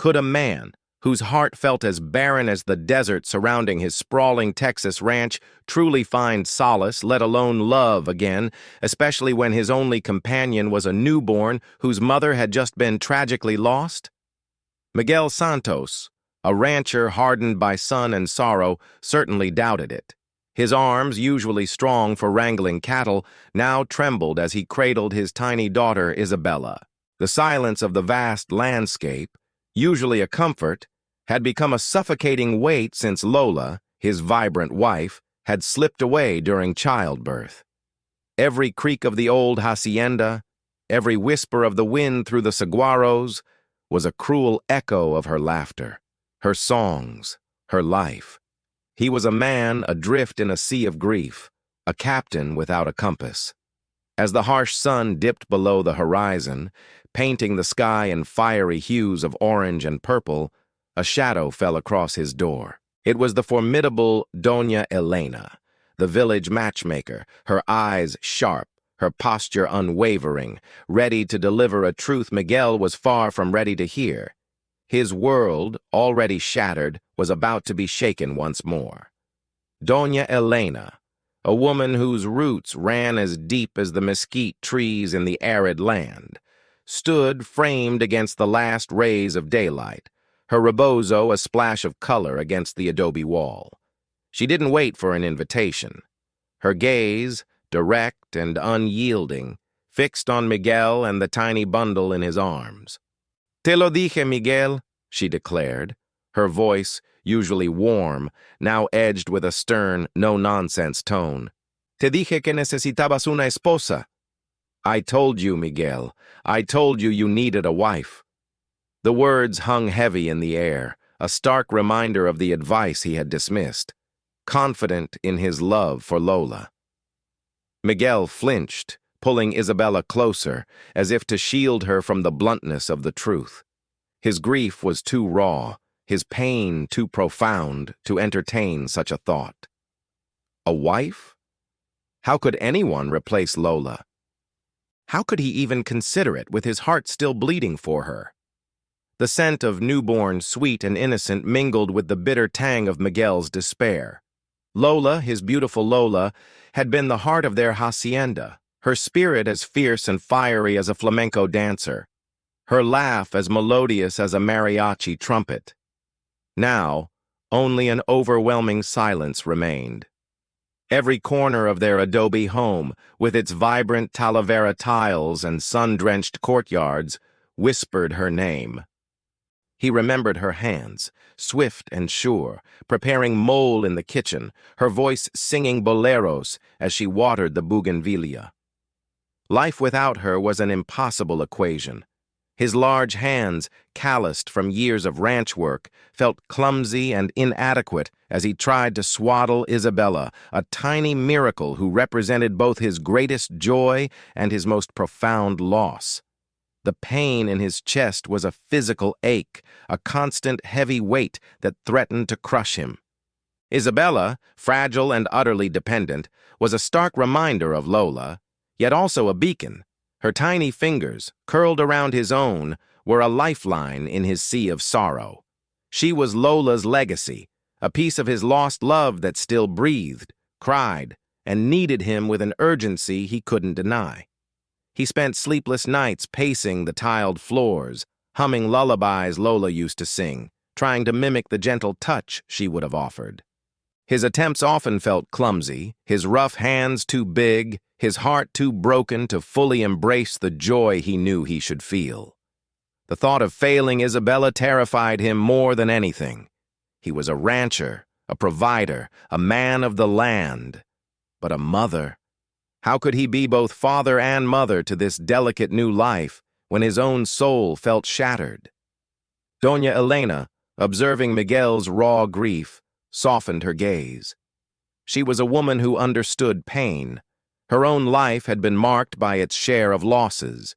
Could a man, whose heart felt as barren as the desert surrounding his sprawling Texas ranch, truly find solace, let alone love again, especially when his only companion was a newborn whose mother had just been tragically lost? Miguel Santos, a rancher hardened by sun and sorrow, certainly doubted it. His arms, usually strong for wrangling cattle, now trembled as he cradled his tiny daughter, Isabella. The silence of the vast landscape, usually a comfort, had become a suffocating weight since Lola, his vibrant wife, had slipped away during childbirth. Every creak of the old hacienda, every whisper of the wind through the saguaros, was a cruel echo of her laughter, her songs, her life. He was a man adrift in a sea of grief, a captain without a compass. As the harsh sun dipped below the horizon, painting the sky in fiery hues of orange and purple, a shadow fell across his door. It was the formidable Doña Elena, the village matchmaker, her eyes sharp, her posture unwavering, ready to deliver a truth Miguel was far from ready to hear. His world, already shattered, was about to be shaken once more. Doña Elena, a woman whose roots ran as deep as the mesquite trees in the arid land, stood framed against the last rays of daylight, her rebozo a splash of color against the adobe wall. She didn't wait for an invitation. Her gaze, direct and unyielding, fixed on Miguel and the tiny bundle in his arms. "Te lo dije, Miguel," she declared, her voice, usually warm, now edged with a stern, no-nonsense tone. "Te dije que necesitabas una esposa." "I told you, Miguel. I told you you needed a wife." The words hung heavy in the air, a stark reminder of the advice he had dismissed, confident in his love for Lola. Miguel flinched, pulling Isabella closer, as if to shield her from the bluntness of the truth. His grief was too raw, his pain too profound to entertain such a thought. A wife? How could anyone replace Lola? How could he even consider it with his heart still bleeding for her? The scent of newborn, sweet and innocent, mingled with the bitter tang of Miguel's despair. Lola, his beautiful Lola, had been the heart of their hacienda, her spirit as fierce and fiery as a flamenco dancer, her laugh as melodious as a mariachi trumpet. Now, only an overwhelming silence remained. Every corner of their adobe home, with its vibrant talavera tiles and sun-drenched courtyards, whispered her name. He remembered her hands, swift and sure, preparing mole in the kitchen, her voice singing boleros as she watered the bougainvillea. Life without her was an impossible equation. His large hands, calloused from years of ranch work, felt clumsy and inadequate as he tried to swaddle Isabella, a tiny miracle who represented both his greatest joy and his most profound loss. The pain in his chest was a physical ache, a constant heavy weight that threatened to crush him. Isabella, fragile and utterly dependent, was a stark reminder of Lola, yet also a beacon. Her tiny fingers, curled around his own, were a lifeline in his sea of sorrow. She was Lola's legacy, a piece of his lost love that still breathed, cried, and needed him with an urgency he couldn't deny. He spent sleepless nights pacing the tiled floors, humming lullabies Lola used to sing, trying to mimic the gentle touch she would have offered. His attempts often felt clumsy, his rough hands too big, his heart too broken to fully embrace the joy he knew he should feel. The thought of failing Isabella terrified him more than anything. He was a rancher, a provider, a man of the land. But a mother? How could he be both father and mother to this delicate new life when his own soul felt shattered? Doña Elena, observing Miguel's raw grief, softened her gaze. She was a woman who understood pain. Her own life had been marked by its share of losses.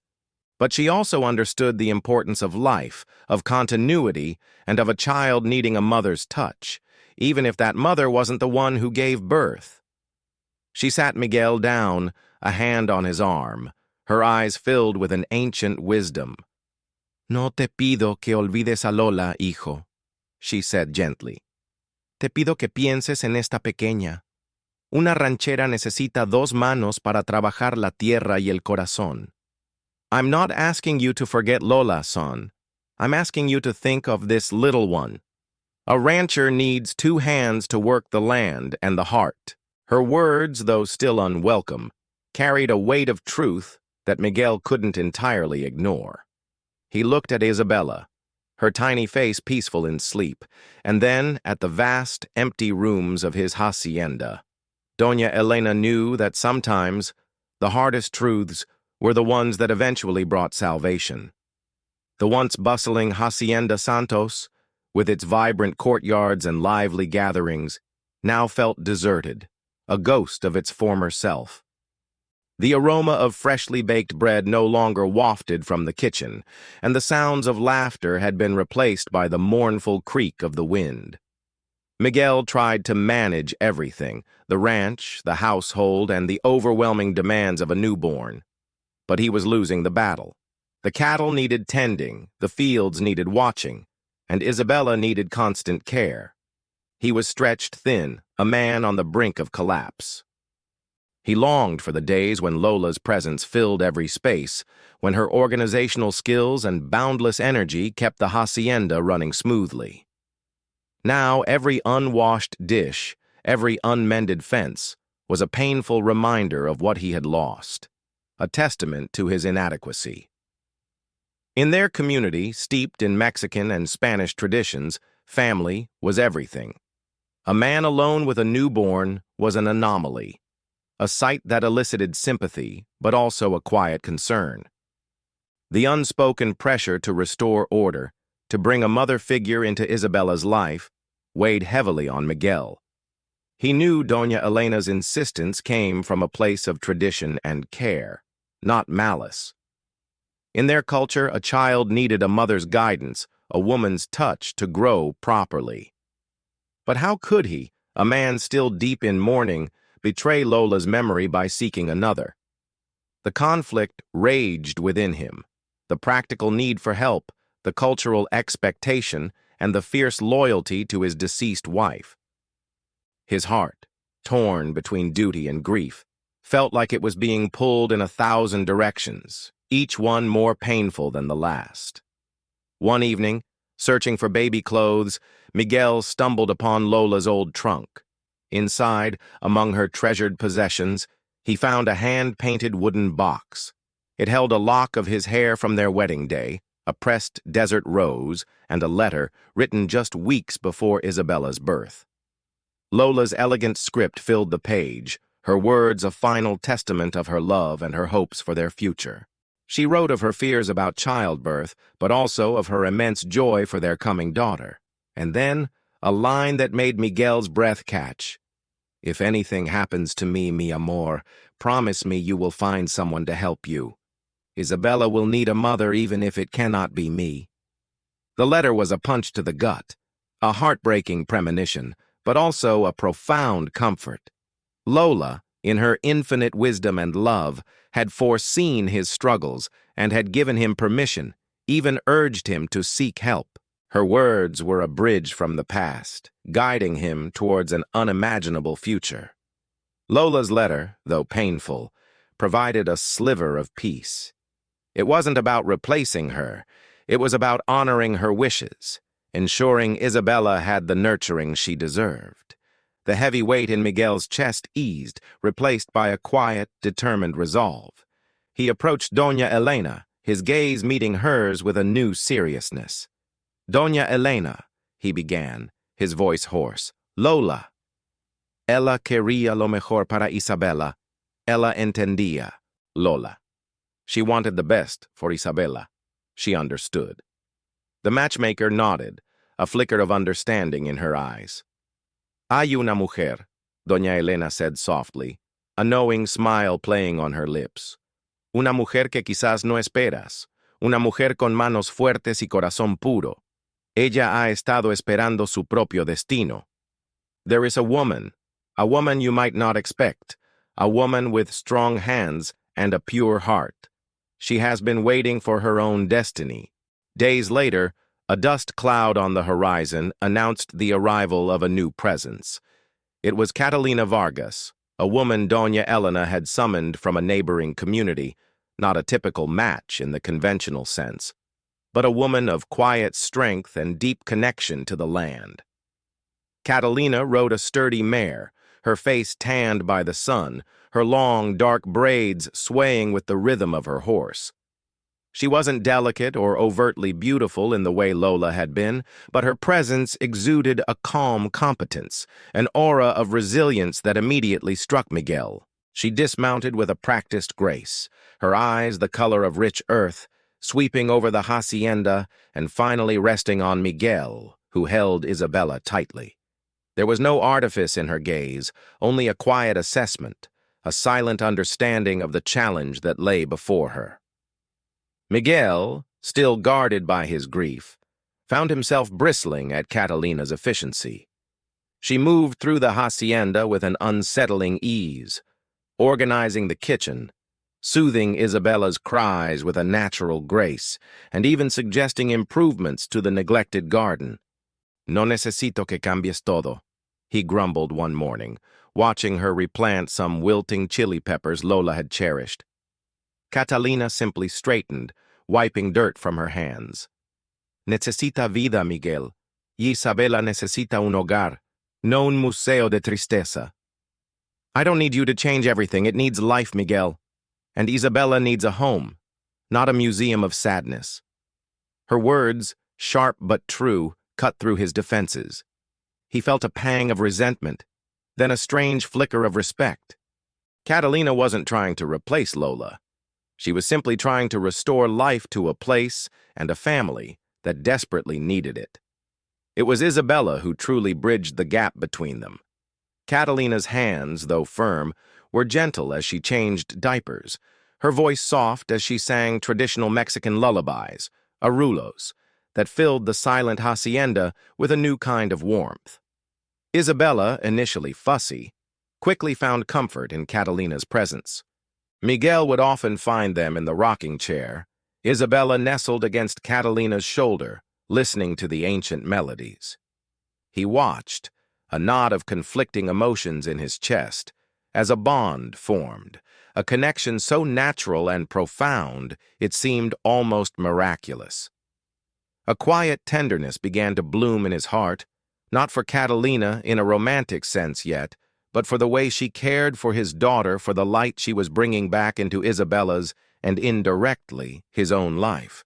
But she also understood the importance of life, of continuity, and of a child needing a mother's touch, even if that mother wasn't the one who gave birth. She sat Miguel down, a hand on his arm, her eyes filled with an ancient wisdom. No te pido que olvides a Lola, hijo, she said gently. Te pido que pienses en esta pequeña. Una ranchera necesita dos manos para trabajar la tierra y el corazón. I'm not asking you to forget Lola, son. I'm asking you to think of this little one. A rancher needs two hands to work the land and the heart. Her words, though still unwelcome, carried a weight of truth that Miguel couldn't entirely ignore. He looked at Isabella, her tiny face peaceful in sleep, and then at the vast, empty rooms of his hacienda. Doña Elena knew that sometimes the hardest truths were the ones that eventually brought salvation. The once bustling Hacienda Santos, with its vibrant courtyards and lively gatherings, now felt deserted, a ghost of its former self. The aroma of freshly baked bread no longer wafted from the kitchen, and the sounds of laughter had been replaced by the mournful creak of the wind. Miguel tried to manage everything, the ranch, the household, and the overwhelming demands of a newborn. But he was losing the battle. The cattle needed tending, the fields needed watching, and Isabella needed constant care. He was stretched thin, a man on the brink of collapse. He longed for the days when Lola's presence filled every space, when her organizational skills and boundless energy kept the hacienda running smoothly. Now every unwashed dish, every unmended fence, was a painful reminder of what he had lost, a testament to his inadequacy. In their community, steeped in Mexican and Spanish traditions, family was everything. A man alone with a newborn was an anomaly, a sight that elicited sympathy, but also a quiet concern. The unspoken pressure to restore order, to bring a mother figure into Isabella's life, weighed heavily on Miguel. He knew Doña Elena's insistence came from a place of tradition and care, not malice. In their culture, a child needed a mother's guidance, a woman's touch to grow properly. But how could he, a man still deep in mourning, betray Lola's memory by seeking another? The conflict raged within him, the practical need for help, the cultural expectation, and the fierce loyalty to his deceased wife. His heart, torn between duty and grief, felt like it was being pulled in 1,000 directions, each one more painful than the last. One evening, searching for baby clothes, Miguel stumbled upon Lola's old trunk. Inside, among her treasured possessions, he found a hand-painted wooden box. It held a lock of his hair from their wedding day, a pressed desert rose, and a letter written just weeks before Isabella's birth. Lola's elegant script filled the page, her words a final testament of her love and her hopes for their future. She wrote of her fears about childbirth, but also of her immense joy for their coming daughter. And then, a line that made Miguel's breath catch. If anything happens to me, mi amor, promise me you will find someone to help you. Isabella will need a mother even if it cannot be me. The letter was a punch to the gut, a heartbreaking premonition, but also a profound comfort. Lola, in her infinite wisdom and love, had foreseen his struggles and had given him permission, even urged him to seek help. Her words were a bridge from the past, guiding him towards an unimaginable future. Lola's letter, though painful, provided a sliver of peace. It wasn't about replacing her. It was about honoring her wishes, ensuring Isabella had the nurturing she deserved. The heavy weight in Miguel's chest eased, replaced by a quiet, determined resolve. He approached Doña Elena, his gaze meeting hers with a new seriousness. Doña Elena, he began, his voice hoarse. Lola. Ella quería lo mejor para Isabella. Ella entendía. Lola. She wanted the best for Isabella. She understood. The matchmaker nodded, a flicker of understanding in her eyes. Hay una mujer, Doña Elena said softly, a knowing smile playing on her lips. Una mujer que quizás no esperas. Una mujer con manos fuertes y corazón puro. Ella ha estado esperando su propio destino. There is a woman you might not expect, a woman with strong hands and a pure heart. She has been waiting for her own destiny. Days later, a dust cloud on the horizon announced the arrival of a new presence. It was Catalina Vargas, a woman Doña Elena had summoned from a neighboring community, not a typical match in the conventional sense, but a woman of quiet strength and deep connection to the land. Catalina rode a sturdy mare, her face tanned by the sun, her long, dark braids swaying with the rhythm of her horse. She wasn't delicate or overtly beautiful in the way Lola had been, but her presence exuded a calm competence, an aura of resilience that immediately struck Miguel. She dismounted with a practiced grace, her eyes the color of rich earth, sweeping over the hacienda and finally resting on Miguel, who held Isabella tightly. There was no artifice in her gaze, only a quiet assessment, a silent understanding of the challenge that lay before her. Miguel, still guarded by his grief, found himself bristling at Catalina's efficiency. She moved through the hacienda with an unsettling ease, organizing the kitchen, soothing Isabella's cries with a natural grace, and even suggesting improvements to the neglected garden. "No necesito que cambies todo," he grumbled one morning, watching her replant some wilting chili peppers Lola had cherished. Catalina simply straightened, wiping dirt from her hands. "Necesita vida, Miguel, y Isabella necesita un hogar, no un museo de tristeza." "I don't need you to change everything, it needs life, Miguel. And Isabella needs a home, not a museum of sadness." Her words, sharp but true, cut through his defenses. He felt a pang of resentment, then a strange flicker of respect. Catalina wasn't trying to replace Lola. She was simply trying to restore life to a place and a family that desperately needed it. It was Isabella who truly bridged the gap between them. Catalina's hands, though firm, were gentle as she changed diapers, her voice soft as she sang traditional Mexican lullabies, arullos, that filled the silent hacienda with a new kind of warmth. Isabella, initially fussy, quickly found comfort in Catalina's presence. Miguel would often find them in the rocking chair, Isabella nestled against Catalina's shoulder, listening to the ancient melodies. He watched, a knot of conflicting emotions in his chest, as a bond formed, a connection so natural and profound it seemed almost miraculous. A quiet tenderness began to bloom in his heart, not for Catalina in a romantic sense yet, but for the way she cared for his daughter, for the light she was bringing back into Isabella's and indirectly his own life.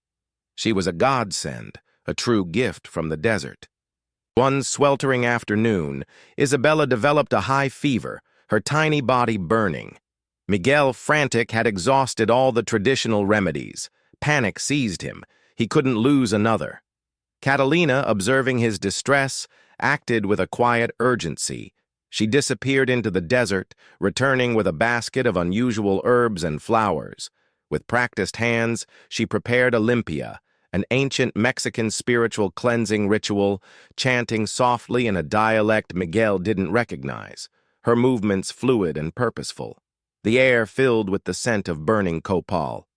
She was a godsend, a true gift from the desert. One sweltering afternoon, Isabella developed a high fever, her tiny body burning. Miguel, frantic, had exhausted all the traditional remedies. Panic seized him. He couldn't lose another. Catalina, observing his distress, acted with a quiet urgency. She disappeared into the desert, returning with a basket of unusual herbs and flowers. With practiced hands, she prepared Olympia, an ancient Mexican spiritual cleansing ritual, chanting softly in a dialect Miguel didn't recognize, her movements fluid and purposeful, the air filled with the scent of burning copal.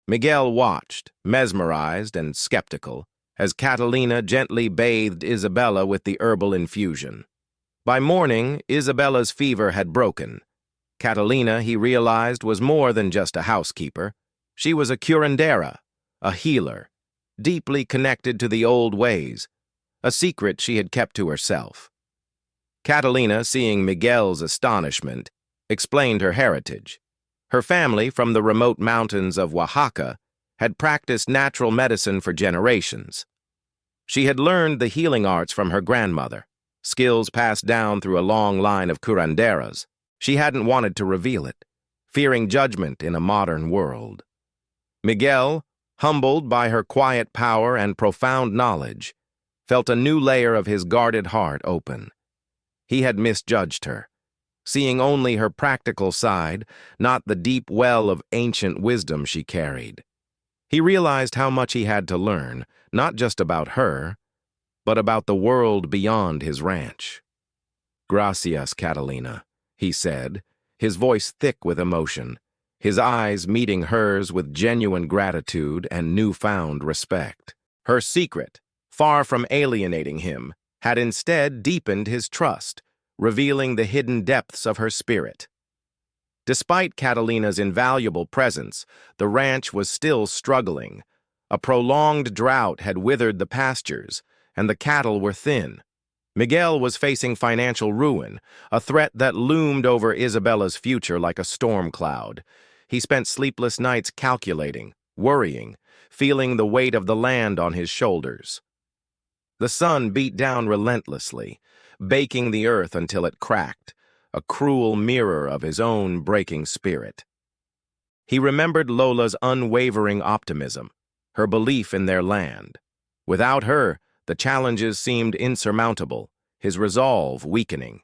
Miguel watched, mesmerized and skeptical, as Catalina gently bathed Isabella with the herbal infusion. By morning, Isabella's fever had broken. Catalina, he realized, was more than just a housekeeper. She was a curandera, a healer, deeply connected to the old ways, a secret she had kept to herself. Catalina, seeing Miguel's astonishment, explained her heritage. Her family, from the remote mountains of Oaxaca, had practiced natural medicine for generations. She had learned the healing arts from her grandmother, skills passed down through a long line of curanderas. She hadn't wanted to reveal it, fearing judgment in a modern world. Miguel, humbled by her quiet power and profound knowledge, felt a new layer of his guarded heart open. He had misjudged her, seeing only her practical side, not the deep well of ancient wisdom she carried. He realized how much he had to learn, not just about her, but about the world beyond his ranch. "Gracias, Catalina," he said, his voice thick with emotion, his eyes meeting hers with genuine gratitude and newfound respect. Her secret, far from alienating him, had instead deepened his trust, revealing the hidden depths of her spirit. Despite Catalina's invaluable presence, the ranch was still struggling. A prolonged drought had withered the pastures, and the cattle were thin. Miguel was facing financial ruin, a threat that loomed over Isabella's future like a storm cloud. He spent sleepless nights calculating, worrying, feeling the weight of the land on his shoulders. The sun beat down relentlessly, baking the earth until it cracked, a cruel mirror of his own breaking spirit. He remembered Lola's unwavering optimism, her belief in their land. Without her, the challenges seemed insurmountable, his resolve weakening.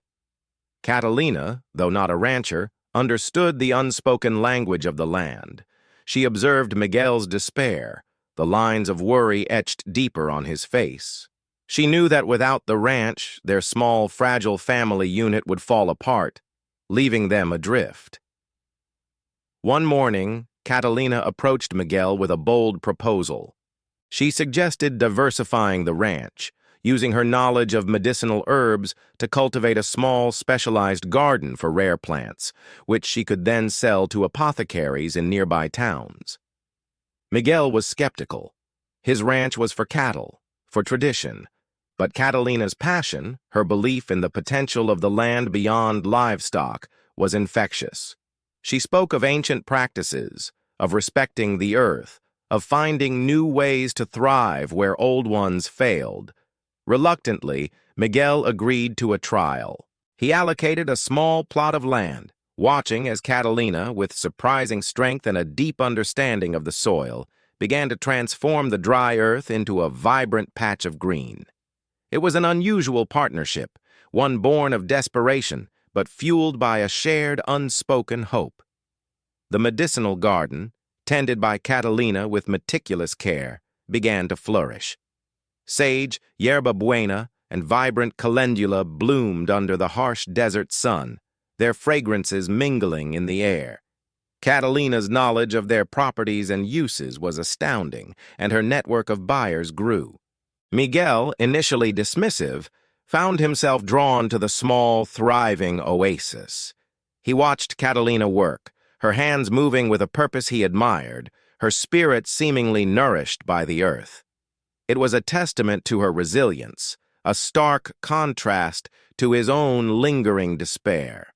Catalina, though not a rancher, understood the unspoken language of the land. She observed Miguel's despair, the lines of worry etched deeper on his face. She knew that without the ranch, their small, fragile family unit would fall apart, leaving them adrift. One morning, Catalina approached Miguel with a bold proposal. She suggested diversifying the ranch, using her knowledge of medicinal herbs to cultivate a small, specialized garden for rare plants, which she could then sell to apothecaries in nearby towns. Miguel was skeptical. His ranch was for cattle, for tradition, but Catalina's passion, her belief in the potential of the land beyond livestock, was infectious. She spoke of ancient practices, of respecting the earth, of finding new ways to thrive where old ones failed. Reluctantly, Miguel agreed to a trial. He allocated a small plot of land, watching as Catalina, with surprising strength and a deep understanding of the soil, began to transform the dry earth into a vibrant patch of green. It was an unusual partnership, one born of desperation, but fueled by a shared, unspoken hope. The medicinal garden, tended by Catalina with meticulous care, began to flourish. Sage, yerba buena, and vibrant calendula bloomed under the harsh desert sun, their fragrances mingling in the air. Catalina's knowledge of their properties and uses was astounding, and her network of buyers grew. Miguel, initially dismissive, found himself drawn to the small, thriving oasis. He watched Catalina work, her hands moving with a purpose he admired, her spirit seemingly nourished by the earth. It was a testament to her resilience, a stark contrast to his own lingering despair.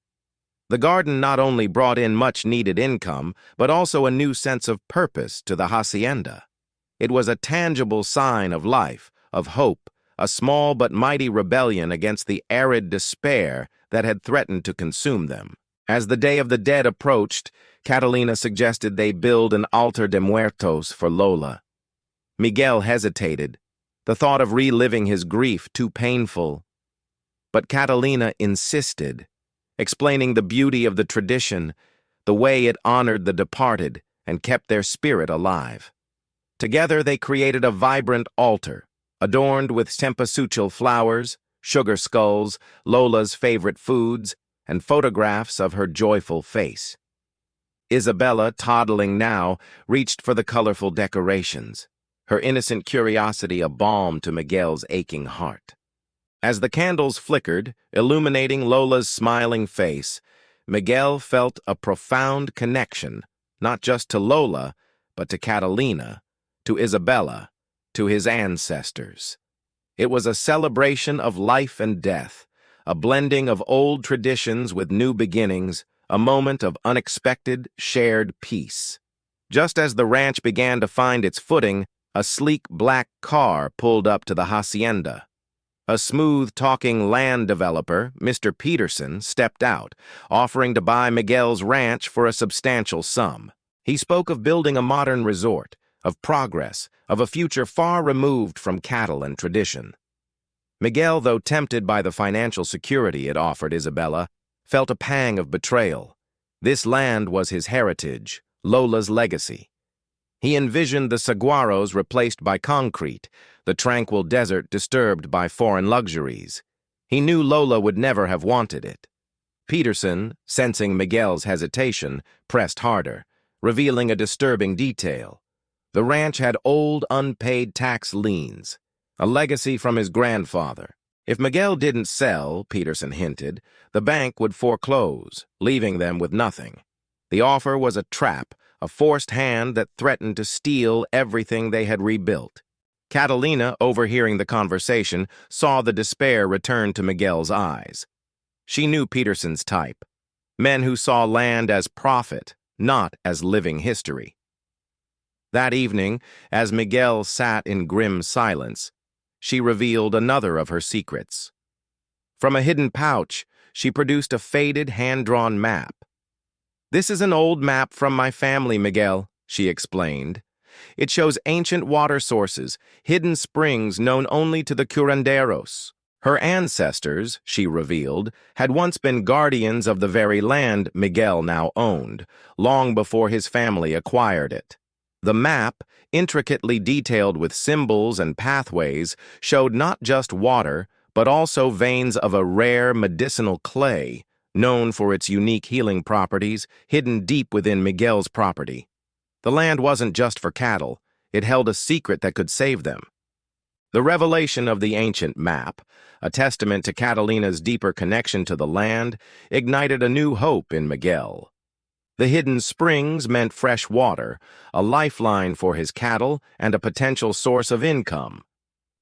The garden not only brought in much-needed income, but also a new sense of purpose to the hacienda. It was a tangible sign of life, of hope, a small but mighty rebellion against the arid despair that had threatened to consume them. As the Day of the Dead approached, Catalina suggested they build an altar de muertos for Lola. Miguel hesitated, the thought of reliving his grief too painful. But Catalina insisted, explaining the beauty of the tradition, the way it honored the departed and kept their spirit alive. Together they created a vibrant altar, adorned with cempasúchil flowers, sugar skulls, Lola's favorite foods, and photographs of her joyful face. Isabella, toddling now, reached for the colorful decorations, her innocent curiosity a balm to Miguel's aching heart. As the candles flickered, illuminating Lola's smiling face, Miguel felt a profound connection, not just to Lola, but to Catalina, to Isabella, to his ancestors. It was a celebration of life and death, a blending of old traditions with new beginnings, a moment of unexpected, shared peace. Just as the ranch began to find its footing, a sleek black car pulled up to the hacienda. A smooth-talking land developer, Mr. Peterson, stepped out, offering to buy Miguel's ranch for a substantial sum. He spoke of building a modern resort, of progress, of a future far removed from cattle and tradition. Miguel, though tempted by the financial security it offered Isabella, felt a pang of betrayal. This land was his heritage, Lola's legacy. He envisioned the saguaros replaced by concrete, the tranquil desert disturbed by foreign luxuries. He knew Lola would never have wanted it. Peterson, sensing Miguel's hesitation, pressed harder, revealing a disturbing detail. The ranch had old, unpaid tax liens, a legacy from his grandfather. If Miguel didn't sell, Peterson hinted, the bank would foreclose, leaving them with nothing. The offer was a trap, a forced hand that threatened to steal everything they had rebuilt. Catalina, overhearing the conversation, saw the despair return to Miguel's eyes. She knew Peterson's type. Men who saw land as profit, not as living history. That evening, as Miguel sat in grim silence, she revealed another of her secrets. From a hidden pouch, she produced a faded, hand-drawn map. "This is an old map from my family, Miguel," she explained. "It shows ancient water sources, hidden springs known only to the curanderos. Her ancestors," she revealed, had once been guardians of the very land Miguel now owned, long before his family acquired it. The map, intricately detailed with symbols and pathways, showed not just water, but also veins of a rare medicinal clay, known for its unique healing properties, hidden deep within Miguel's property. The land wasn't just for cattle, it held a secret that could save them. The revelation of the ancient map, a testament to Catalina's deeper connection to the land, ignited a new hope in Miguel. The hidden springs meant fresh water, a lifeline for his cattle and a potential source of income.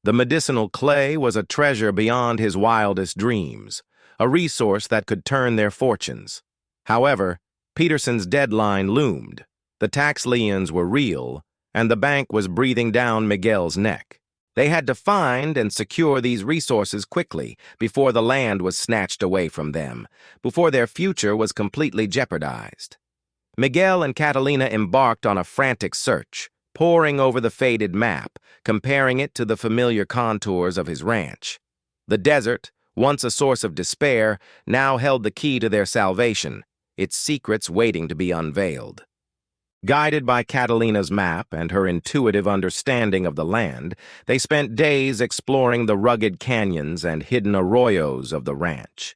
The medicinal clay was a treasure beyond his wildest dreams, a resource that could turn their fortunes. However, Peterson's deadline loomed. The tax liens were real, and the bank was breathing down Miguel's neck. They had to find and secure these resources quickly before the land was snatched away from them, before their future was completely jeopardized. Miguel and Catalina embarked on a frantic search, poring over the faded map, comparing it to the familiar contours of his ranch. The desert, once a source of despair, now held the key to their salvation, its secrets waiting to be unveiled. Guided by Catalina's map and her intuitive understanding of the land, they spent days exploring the rugged canyons and hidden arroyos of the ranch.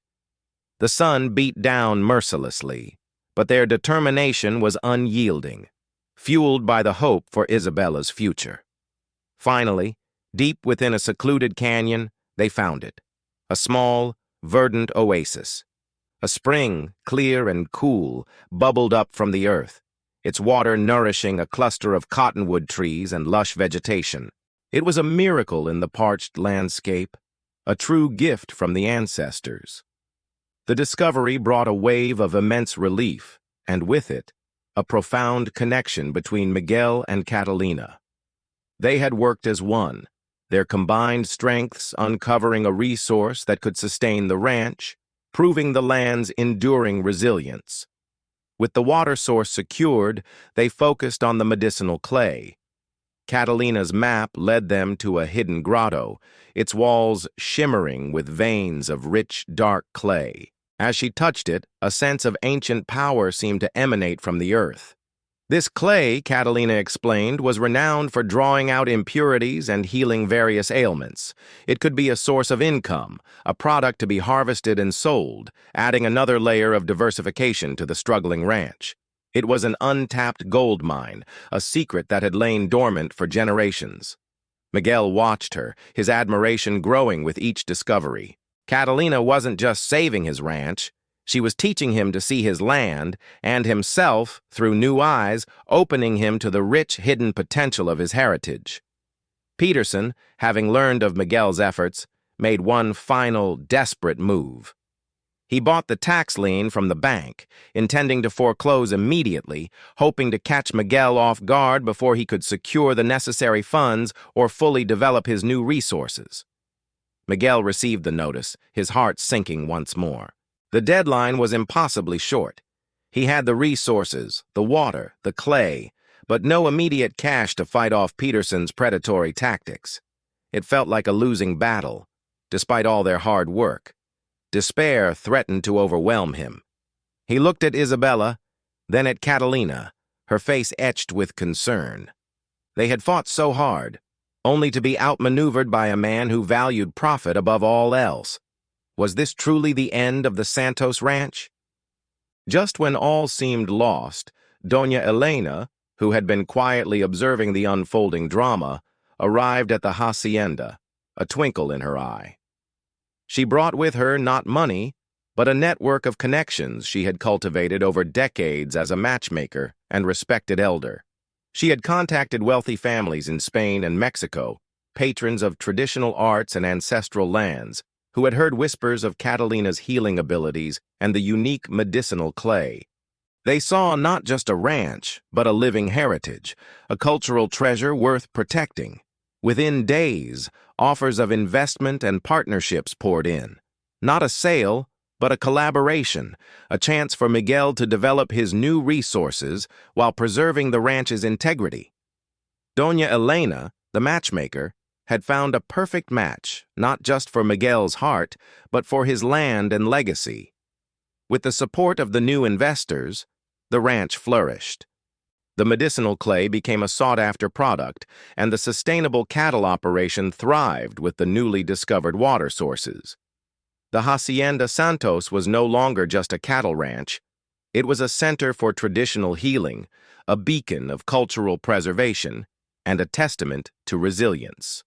The sun beat down mercilessly, but their determination was unyielding, fueled by the hope for Isabella's future. Finally, deep within a secluded canyon, they found it, a small, verdant oasis. A spring, clear and cool, bubbled up from the earth, its water nourishing a cluster of cottonwood trees and lush vegetation. It was a miracle in the parched landscape, a true gift from the ancestors. The discovery brought a wave of immense relief, and with it, a profound connection between Miguel and Catalina. They had worked as one, their combined strengths uncovering a resource that could sustain the ranch, proving the land's enduring resilience. With the water source secured, they focused on the medicinal clay. Catalina's map led them to a hidden grotto, its walls shimmering with veins of rich, dark clay. As she touched it, a sense of ancient power seemed to emanate from the earth. This clay, Catalina explained, was renowned for drawing out impurities and healing various ailments. It could be a source of income, a product to be harvested and sold, adding another layer of diversification to the struggling ranch. It was an untapped gold mine, a secret that had lain dormant for generations. Miguel watched her, his admiration growing with each discovery. Catalina wasn't just saving his ranch. She was teaching him to see his land and himself through new eyes, opening him to the rich hidden potential of his heritage. Peterson, having learned of Miguel's efforts, made one final, desperate move. He bought the tax lien from the bank, intending to foreclose immediately, hoping to catch Miguel off guard before he could secure the necessary funds or fully develop his new resources. Miguel received the notice, his heart sinking once more. The deadline was impossibly short. He had the resources, the water, the clay, but no immediate cash to fight off Peterson's predatory tactics. It felt like a losing battle, despite all their hard work. Despair threatened to overwhelm him. He looked at Isabella, then at Catalina, her face etched with concern. They had fought so hard, only to be outmaneuvered by a man who valued profit above all else. Was this truly the end of the Santos ranch? Just when all seemed lost, Doña Elena, who had been quietly observing the unfolding drama, arrived at the hacienda, a twinkle in her eye. She brought with her not money, but a network of connections she had cultivated over decades as a matchmaker and respected elder. She had contacted wealthy families in Spain and Mexico, patrons of traditional arts and ancestral lands, who had heard whispers of Catalina's healing abilities and the unique medicinal clay. They saw not just a ranch, but a living heritage, a cultural treasure worth protecting. Within days, offers of investment and partnerships poured in. Not a sale, but a collaboration, a chance for Miguel to develop his new resources while preserving the ranch's integrity. Doña Elena, the matchmaker, had found a perfect match, not just for Miguel's heart, but for his land and legacy. With the support of the new investors, the ranch flourished. The medicinal clay became a sought-after product, and the sustainable cattle operation thrived with the newly discovered water sources. The Hacienda Santos was no longer just a cattle ranch. It was a center for traditional healing, a beacon of cultural preservation, and a testament to resilience.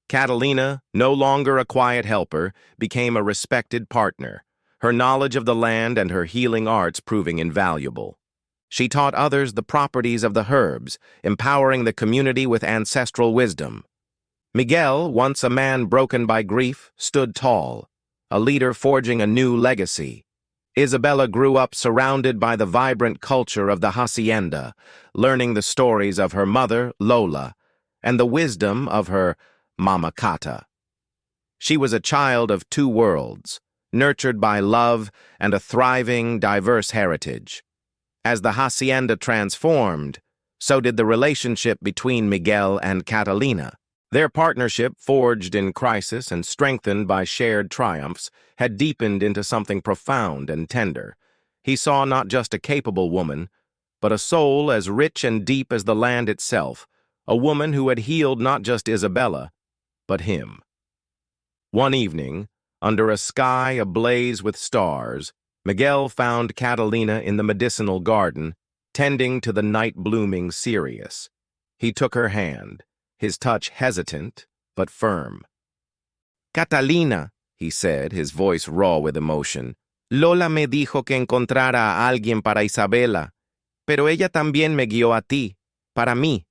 Catalina, no longer a quiet helper, became a respected partner, her knowledge of the land and her healing arts proving invaluable. She taught others the properties of the herbs, empowering the community with ancestral wisdom. Miguel, once a man broken by grief, stood tall, a leader forging a new legacy. Isabella grew up surrounded by the vibrant culture of the hacienda, learning the stories of her mother, Lola, and the wisdom of her Mama Cata. She was a child of two worlds, nurtured by love and a thriving, diverse heritage. As the hacienda transformed, so did the relationship between Miguel and Catalina. Their partnership, forged in crisis and strengthened by shared triumphs, had deepened into something profound and tender. He saw not just a capable woman, but a soul as rich and deep as the land itself, a woman who had healed not just Isabella, but him. One evening, under a sky ablaze with stars, Miguel found Catalina in the medicinal garden, tending to the night-blooming cereus. He took her hand, his touch hesitant but firm. "Catalina," he said, his voice raw with emotion, "Lola me dijo que encontrara a alguien para Isabella, pero ella también me guió a ti, para mí.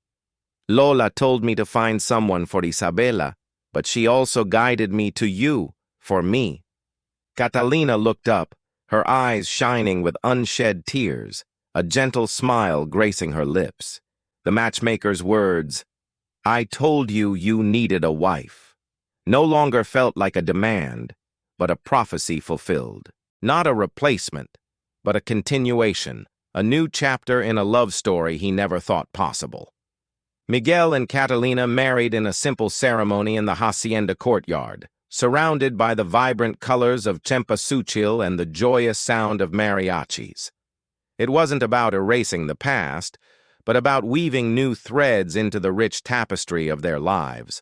Lola told me to find someone for Isabella, but she also guided me to you, for me." Catalina looked up, her eyes shining with unshed tears, a gentle smile gracing her lips. The matchmaker's words, "I told you you needed a wife," no longer felt like a demand, but a prophecy fulfilled. Not a replacement, but a continuation, a new chapter in a love story he never thought possible. Miguel and Catalina married in a simple ceremony in the hacienda courtyard, surrounded by the vibrant colors of cempasúchil and the joyous sound of mariachis. It wasn't about erasing the past, but about weaving new threads into the rich tapestry of their lives.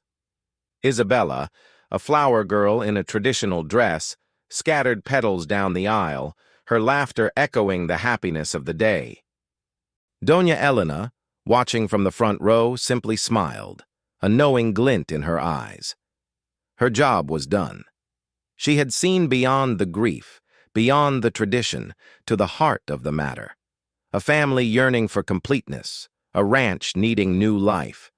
Isabella, a flower girl in a traditional dress, scattered petals down the aisle, her laughter echoing the happiness of the day. Doña Elena, watching from the front row, simply smiled, a knowing glint in her eyes. Her job was done. She had seen beyond the grief, beyond the tradition, to the heart of the matter. A family yearning for completeness, a ranch needing new life.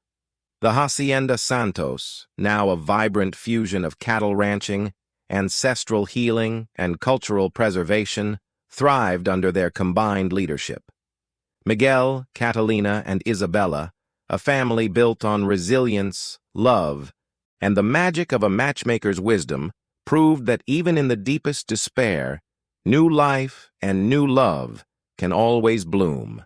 The Hacienda Santos, now a vibrant fusion of cattle ranching, ancestral healing, and cultural preservation, thrived under their combined leadership. Miguel, Catalina, and Isabella, a family built on resilience, love, and the magic of a matchmaker's wisdom, proved that even in the deepest despair, new life and new love can always bloom.